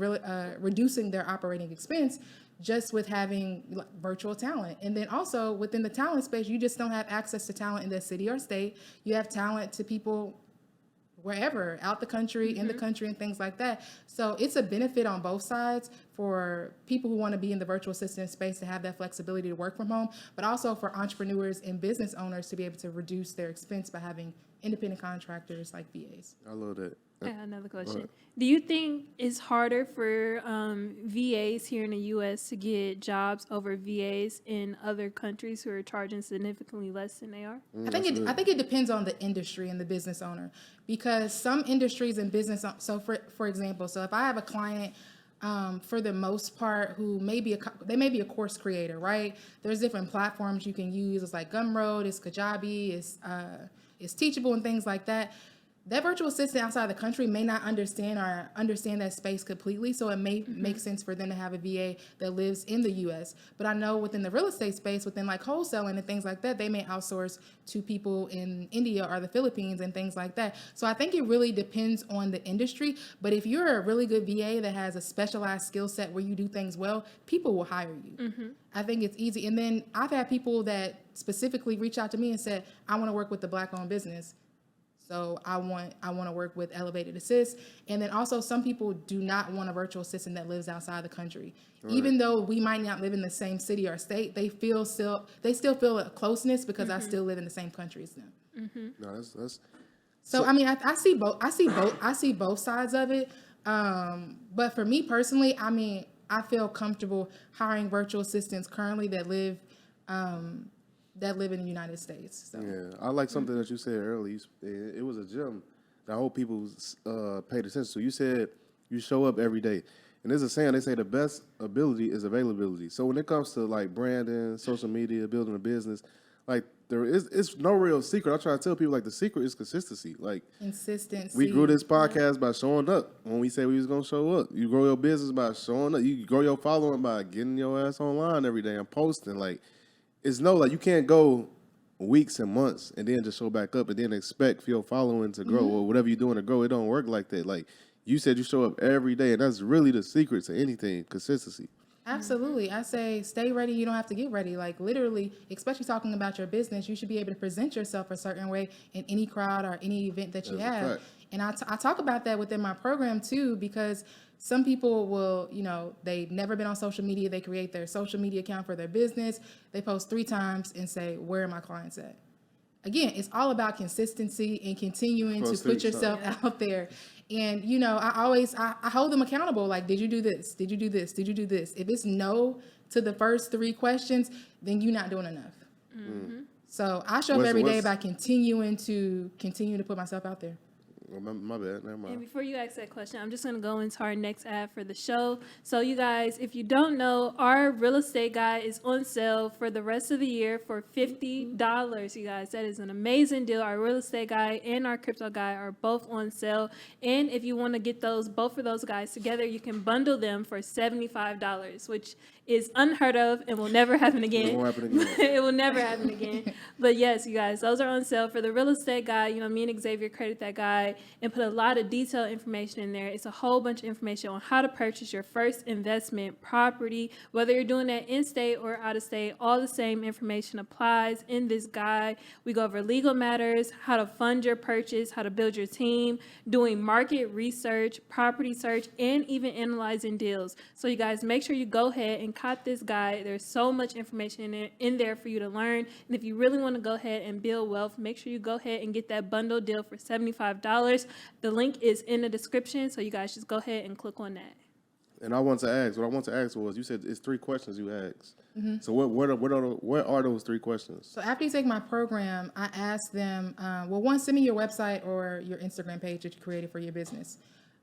reducing their operating expense just with having virtual talent. And then also within the talent space, you just don't have access to talent in the city or state. You have talent to people wherever, out the country, in the country, and things like that. So it's a benefit on both sides for people who want to be in the virtual assistant space to have that flexibility to work from home, but also for entrepreneurs and business owners to be able to reduce their expense by having independent contractors like VAs. I love that. I got another question. Do you think it's harder for VAs here in the U.S. to get jobs over VAs in other countries who are charging significantly less than they are? I think it depends on the industry and the business owner, because some industries and business. So for example, so if I have a client, for the most part, who may be a course creator, right? There's different platforms you can use. It's like Gumroad, it's Kajabi, it's Teachable, and things like that. That virtual assistant outside the country may not understand that space completely, so it may make sense for them to have a VA that lives in the U.S. But I know within the real estate space, within like wholesaling and things like that, they may outsource to people in India or the Philippines and things like that. So I think it really depends on the industry. But if you're a really good VA that has a specialized skill set where you do things well, people will hire you. I think it's easy. And then I've had people that specifically reach out to me and said, I want to work with the Black-owned business. So I want to work with Elevated Assist. And then also some people do not want a virtual assistant that lives outside the country. Right. Even though we might not live in the same city or state, they still feel a closeness because I still live in the same country as them. No, that's so I mean, I see both sides of it. But for me personally, I mean, I feel comfortable hiring virtual assistants currently that live in the United States. So. Yeah, I like something that you said earlier. It was a gem that I hope people paid attention to. You said you show up every day. And there's a saying, they say the best ability is availability. So when it comes to like branding, social media, building a business, like it's no real secret. I try to tell people like the secret is consistency. Like consistency. We grew this podcast by showing up. When we said we was gonna show up, you grow your business by showing up. You grow your following by getting your ass online every day and posting. Like it's you can't go weeks and months and then just show back up and then expect for your following to grow or whatever you're doing to grow. It don't work like that. Like you said, you show up every day, and that's really the secret to anything: consistency. Absolutely. I say stay ready. You don't have to get ready. Like literally, especially talking about your business, you should be able to present yourself a certain way in any crowd or any event that you have. And I talk about that within my program too, because some people will, they've never been on social media. They create their social media account for their business. They post 3 times and say, where are my clients at? Again, it's all about consistency and continuing to put yourself out there. And, I hold them accountable. Like, did you do this? Did you do this? Did you do this? If it's no to the first 3 questions, then you're not doing enough. So I show up every day by continuing to put myself out there. My bad. Never mind. And before you ask that question, I'm just going to go into our next ad for the show. So you guys, if you don't know, our real estate guide is on sale for the rest of the year for $50. You guys, that is an amazing deal. Our real estate guide and our crypto guide are both on sale. And if you want to get both of those guides together, you can bundle them for $75, which is unheard of and will never happen again. It won't happen again. It will never happen again. But yes, you guys, those are on sale for the real estate guide. Me and Xavier created that guide and put a lot of detailed information in there. It's a whole bunch of information on how to purchase your first investment property, whether you're doing that in-state or out-of-state. All the same information applies in this guide. We go over legal matters, how to fund your purchase, how to build your team, doing market research, property search, and even analyzing deals. So you guys, make sure you go ahead and cop this guide. There's so much information in there for you to learn. And if you really want to go ahead and build wealth, make sure you go ahead and get that bundle deal for $75. The link is in the description, so you guys just go ahead and click on that. And what I want to ask was, you said it's 3 questions you asked. So what are those 3 questions? So after you take my program, I ask them, one, send me your website or your Instagram page that you created for your business.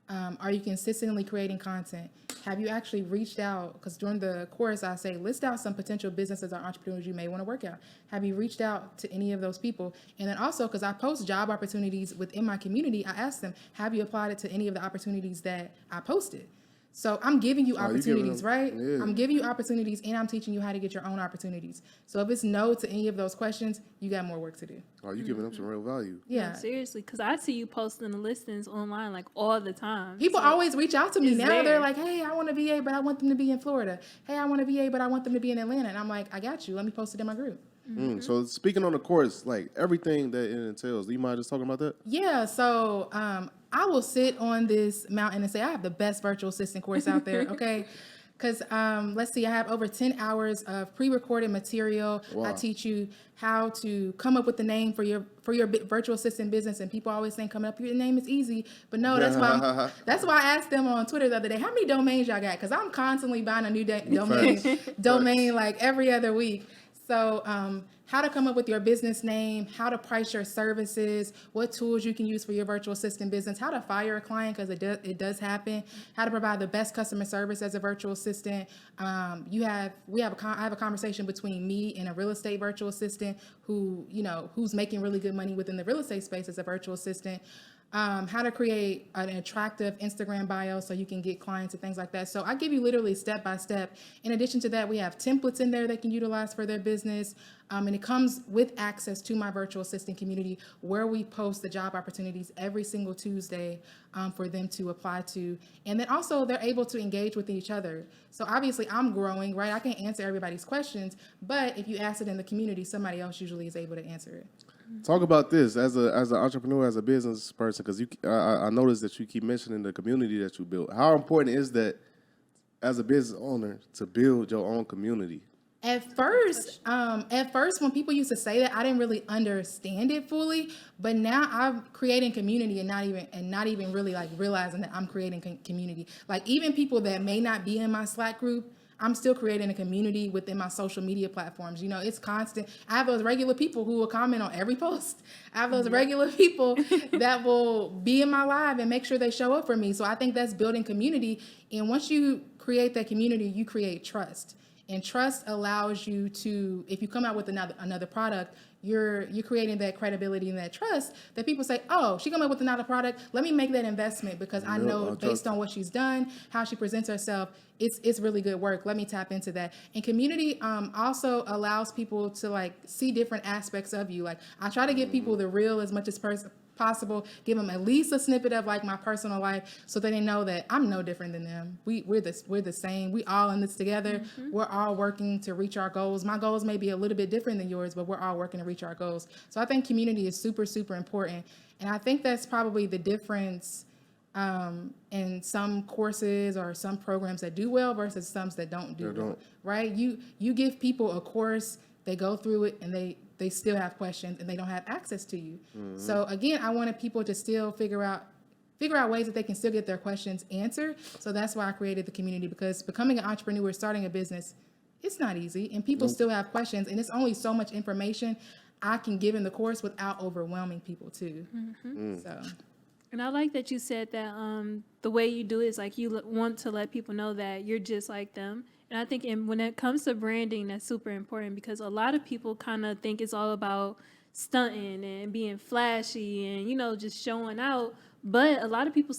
Are you consistently creating content? Have you actually reached out? Because during the course, I say, list out some potential businesses or entrepreneurs you may want to work out. Have you reached out to any of those people? And then also, because I post job opportunities within my community, I ask them, have you applied it to any of the opportunities that I posted? So I'm giving you opportunities, right? Yeah. I'm giving you opportunities, and I'm teaching you how to get your own opportunities. So if it's no to any of those questions, you got more work to do. Oh, you giving them some real value. Yeah. No, seriously, because I see you posting the listings online like all the time. People So always reach out to me it's now. there. They're like, hey, I want a VA, but I want them to be in Florida. Hey, I want a VA, but I want them to be in Atlanta. And I'm like, I got you. Let me post it in my group. So speaking on the course, like everything that it entails, do you mind just talking about that? Yeah, so I will sit on this mountain and say, I have the best virtual assistant course out there, okay? Because let's see, I have over 10 hours of pre-recorded material. Wow. I teach you how to come up with the name for your virtual assistant business. And people always think coming up with your name is easy, but no, that's why I asked them on Twitter the other day, how many domains y'all got? Because I'm constantly buying a new domain like every other week. So how to come up with your business name, how to price your services, what tools you can use for your virtual assistant business, how to fire a client, because it does happen, how to provide the best customer service as a virtual assistant. I have a conversation between me and a real estate virtual assistant who's making really good money within the real estate space as a virtual assistant. How to create an attractive Instagram bio so you can get clients and things like that. So I give you literally step by step. In addition to that, we have templates in there they can utilize for their business. And it comes with access to my virtual assistant community where we post the job opportunities every single Tuesday for them to apply to. And then also they're able to engage with each other. So obviously I'm growing, right? I can't answer everybody's questions, but if you ask it in the community, somebody else usually is able to answer it. Talk about this as an entrepreneur, as a business person, because I noticed that you keep mentioning the community that you built. How important is that as a business owner to build your own community? At first, when people used to say that, I didn't really understand it fully. But now I'm creating community and not even really like realizing that I'm creating community. Like even people that may not be in my Slack group, I'm still creating a community within my social media platforms. It's constant. I have those regular people who will comment on every post. I have those regular people that will be in my live and make sure they show up for me. So I think that's building community. And once you create that community, you create trust. And trust allows you to, if you come out with another product, you're creating that credibility and that trust that people say, oh, she come up with another product. Let me make that investment because I know based on what she's done, how she presents herself, it's really good work. Let me tap into that. And community also allows people to like see different aspects of you. Like I try to give people the real as much as possible, give them at least a snippet of like my personal life so that they know that I'm no different than them. We're the same. We all in this together. We're all working to reach our goals. My goals may be a little bit different than yours, but we're all working to reach our goals. So I think community is super, super important. And I think that's probably the difference in some courses or some programs that do well versus some that don't do well, right? You give people a course, they go through it, and they still have questions and they don't have access to you. So again, I wanted people to still figure out ways that they can still get their questions answered. So that's why I created the community, because becoming an entrepreneur, starting a business, it's not easy and people still have questions, and it's only so much information I can give in the course without overwhelming people too. So. And I like that you said that the way you do it is like you want to let people know that you're just like them. And I think when it comes to branding, that's super important because a lot of people kind of think it's all about stunting and being flashy and, just showing out. But a lot of people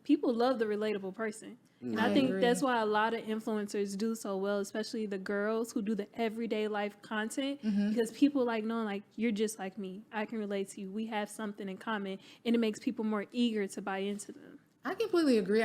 people love the relatable person. And I think that's why a lot of influencers do so well, especially the girls who do the everyday life content, because people like knowing like, you're just like me. I can relate to you. We have something in common, and it makes people more eager to buy into them. I completely agree.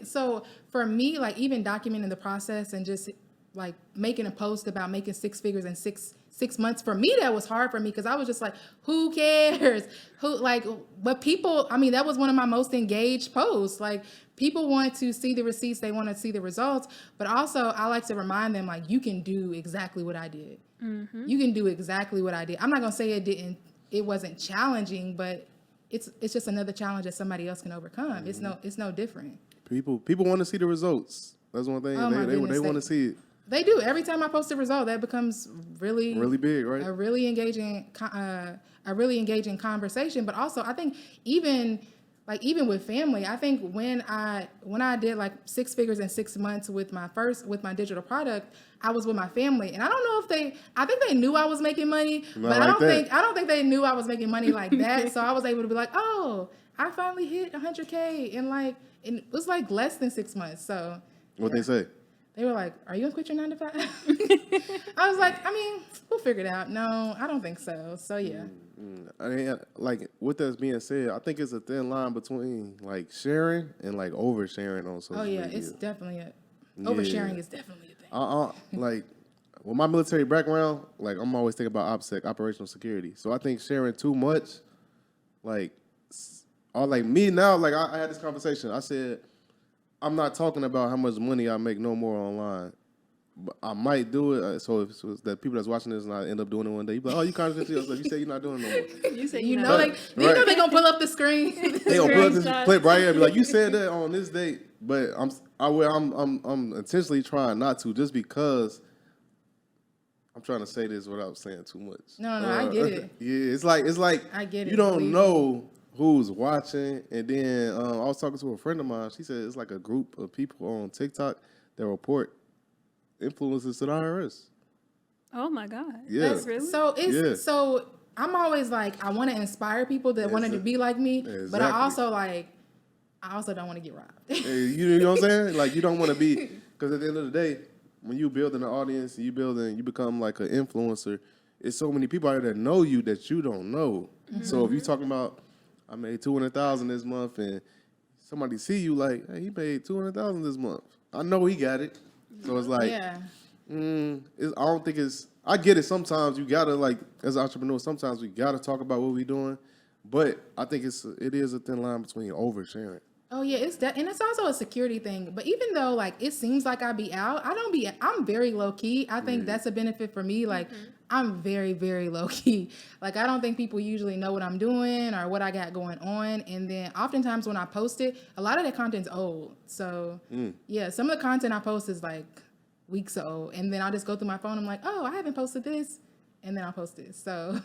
So for me, like even documenting the process and just like making a post about making six figures in six months, for me, that was hard for me because I was just like, who cares? But people, that was one of my most engaged posts. Like people want to see the receipts, they want to see the results, but also I like to remind them like, you can do exactly what I did. You can do exactly what I did. I'm not going to say it wasn't challenging, but it's just another challenge that somebody else can overcome. It's no different. People want to see the results. That's one thing. They want to see it. They do. Every time I post a result, that becomes really big, right? A really engaging conversation. But also, I think even like even with family, I think when I did like 6 figures in 6 months with my digital product, I was with my family, and I don't know if I think they knew I was making money, but I don't think they knew I was making money like that. So I was able to be like, oh, I finally hit 100K and it was like less than 6 months. So what they say? They were like, are you gonna quit your 9 to 5? I was like, I mean, we'll figure it out. No, I don't think so. So yeah. I mean, like with that being said, I think it's a thin line between like sharing and like oversharing on social media. Oh yeah, it's definitely oversharing is definitely a thing. Like with my military background, like I'm always thinking about OPSEC, operational security. So I think sharing too much, like, or like me now, like I had this conversation. I said, I'm not talking about how much money I make no more online. But I might do it. So if the people that's watching this and I end up doing it one day, you be like, oh, you contradicted yourself. You say you're not doing it no more. You say you know they're gonna pull up the screen. They gonna pull up this clip right here and be like, you said that on this date. But I'm intentionally trying not to, just because I'm trying to say this without saying too much. No, I get it. Yeah, it's like I get it. You don't know who's watching. And then I was talking to a friend of mine. She said it's like a group of people on TikTok that report influences to the IRS. Oh my God. Yeah. That's really? So I'm always like, I want to inspire people that wanted to be like me, but I also don't want to get robbed. You know what I'm saying? Like, you don't want to be, because at the end of the day, when you building an audience, you become like an influencer. It's so many people out there that know you that you don't know. Mm-hmm. So if you talking about, I made $200,000 this month, and somebody see you like, hey, he made $200,000 this month. I know he got it. So it's like, I don't think I get it. Sometimes you gotta, like, as an entrepreneur, sometimes we gotta talk about what we're doing, but I think it is a thin line between oversharing. Oh yeah, and it's also a security thing. But even though like it seems like I be out, I'm very low key. I think that's a benefit for me. Like I'm very, very low key. Like I don't think people usually know what I'm doing or what I got going on. And then oftentimes when I post it, a lot of that content's old. So yeah, some of the content I post is like weeks old. And then I'll just go through my phone. I'm like, oh, I haven't posted this. And then I'll post it. So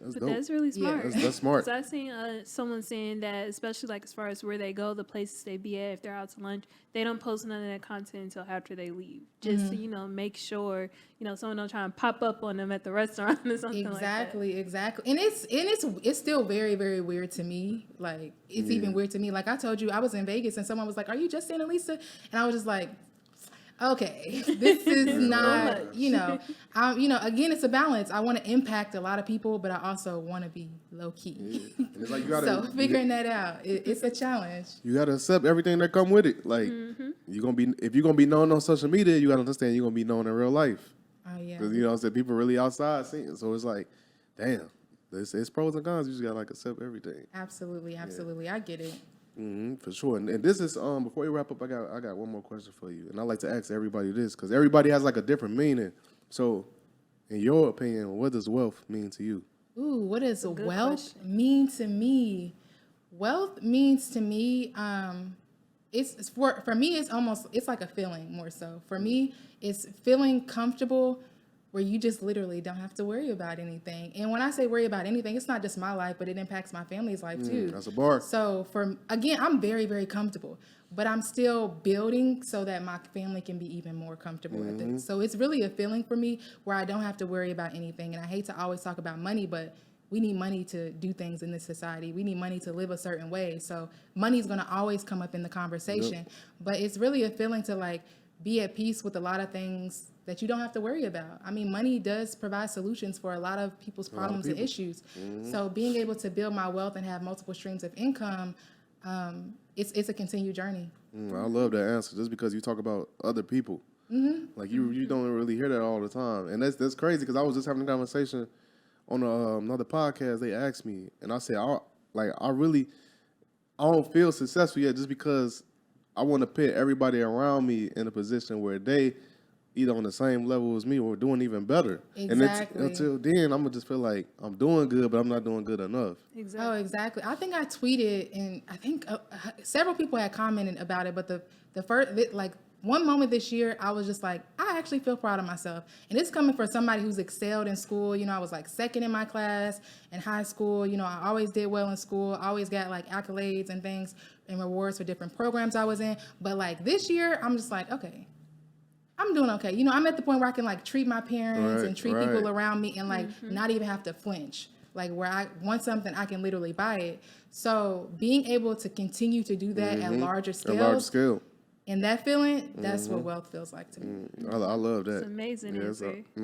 that's really smart. Yeah, that's smart. So I seen someone saying that, especially like as far as where they go, the places they be at, if they're out to lunch, they don't post none of that content until after they leave, just to make sure someone don't try and pop up on them at the restaurant or something like that. Exactly. And it's still very, very weird to me. Like it's even weird to me. Like I told you, I was in Vegas and someone was like, "Are you just Santa Lisa?" And I was just like, okay, this is not, again, it's a balance. I want to impact a lot of people, but I also want to be low key. Yeah. And it's like so figuring that out, it's a challenge. You got to accept everything that come with it. Like if you're going to be known on social media, you got to understand you're going to be known in real life. Oh yeah. Because, people really outside seeing it. So it's like, damn, it's pros and cons. You just got to like accept everything. Absolutely. I get it. For sure. And this is before we wrap up, I got one more question for you, and I like to ask everybody this because everybody has like a different meaning. So, in your opinion, what does wealth mean to you? Ooh, what does wealth mean to me? Wealth means to me, it's for me, it's like a feeling more so. For me, it's feeling comfortable where you just literally don't have to worry about anything. And when I say worry about anything, it's not just my life, but it impacts my family's life too. That's a bar. So I'm very, very comfortable, but I'm still building so that my family can be even more comfortable with it. So it's really a feeling for me where I don't have to worry about anything. And I hate to always talk about money, but we need money to do things in this society. We need money to live a certain way. So money is going to always come up in the conversation, but it's really a feeling to like be at peace with a lot of things that you don't have to worry about. I mean, money does provide solutions for a lot of people's problems and issues. So being able to build my wealth and have multiple streams of income, it's a continued journey. I love that answer just because you talk about other people. Like you don't really hear that all the time. And that's crazy because I was just having a conversation on another podcast. They asked me, and I said, I don't feel successful yet just because I want to put everybody around me in a position where they either on the same level as me or doing even better. Exactly. And until then, I'm going to just feel like I'm doing good, but I'm not doing good enough. Exactly. Oh, exactly. I think I tweeted, and I think several people had commented about it, but the first, like one moment this year, I was just like, I actually feel proud of myself. And it's coming from somebody who's excelled in school. You know, I was like second in my class in high school. You know, I always did well in school. I always got like accolades and things and rewards for different programs I was in. But like this year, I'm just like, okay, I'm doing okay. You know, I'm at the point where I can like treat my parents and treat people around me and like not even have to flinch. Like where I want something, I can literally buy it. So being able to continue to do that at larger scale. And that feeling, that's what wealth feels like to me. I love that. It's amazing.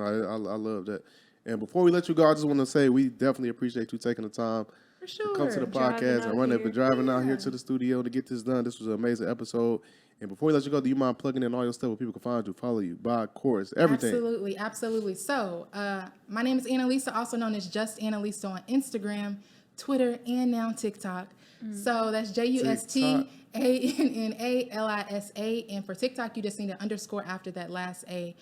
I love that. And before we let you go, I just want to say we definitely appreciate you taking the time to come to the podcast and driving out here to the studio to get this done. This was an amazing episode. And before we let you go, do you mind plugging in all your stuff where people can find you, follow you, buy course, everything? Absolutely. So my name is Annalisa, also known as Just Annalisa on Instagram, Twitter, and now TikTok. So that's JUSTANNALISA. And for TikTok, you just need an underscore after that last A.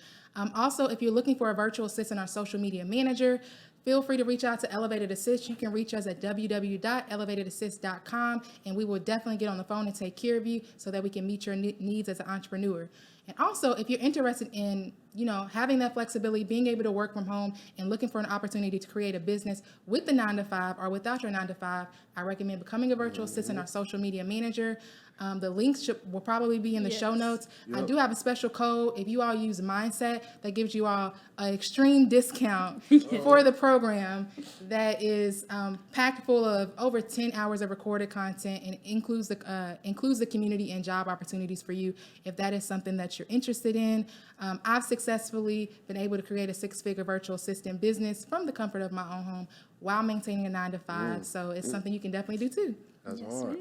Also, if you're looking for a virtual assistant or social media manager, feel free to reach out to Elevated Assist. You can reach us at www.elevatedassist.com, and we will definitely get on the phone and take care of you so that we can meet your needs as an entrepreneur. And also, if you're interested in, you know, having that flexibility, being able to work from home and looking for an opportunity to create a business with the 9-to-5 or without your 9-to-5, I recommend becoming a virtual assistant or social media manager. The links will probably be in the show notes. Yep. I do have a special code. If you all use Mindset, that gives you all an extreme discount for the program that is packed full of over 10 hours of recorded content and includes the community and job opportunities for you if that is something that you're interested in. I've successfully been able to create a 6-figure virtual assistant business from the comfort of my own home while maintaining a 9-to-5. So it's something you can definitely do too. That's hard.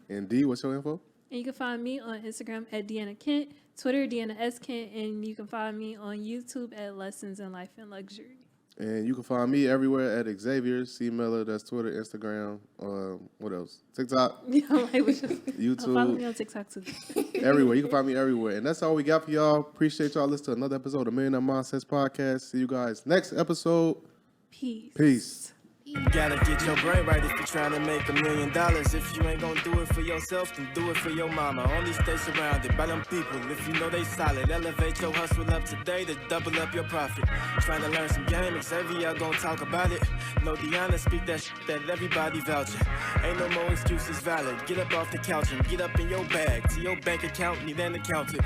And D, what's your info? And you can find me on Instagram at Deanna Kent, Twitter Deanna S. Kent, and you can find me on YouTube at Lessons in Life and Luxury. And you can find me everywhere at Xavier C. Miller. That's Twitter, Instagram, what else? TikTok, YouTube. Follow me on TikTok too. Everywhere. You can find me everywhere. And that's all we got for y'all. Appreciate y'all listening to another episode of Millionaire Mindsets Podcast. See you guys next episode. Peace. Gotta get your brain right if you're trying to make $1 million. If you ain't gonna do it for yourself, then do it for your mama. Only stay surrounded by them people if you know they solid. Elevate your hustle up today to double up your profit. Trying to learn some game, Xavier gonna talk about it. No Deanna, speak that shit that everybody vouching. Ain't no more excuses valid. Get up off the couch and get up in your bag. To your bank account, need an accountant.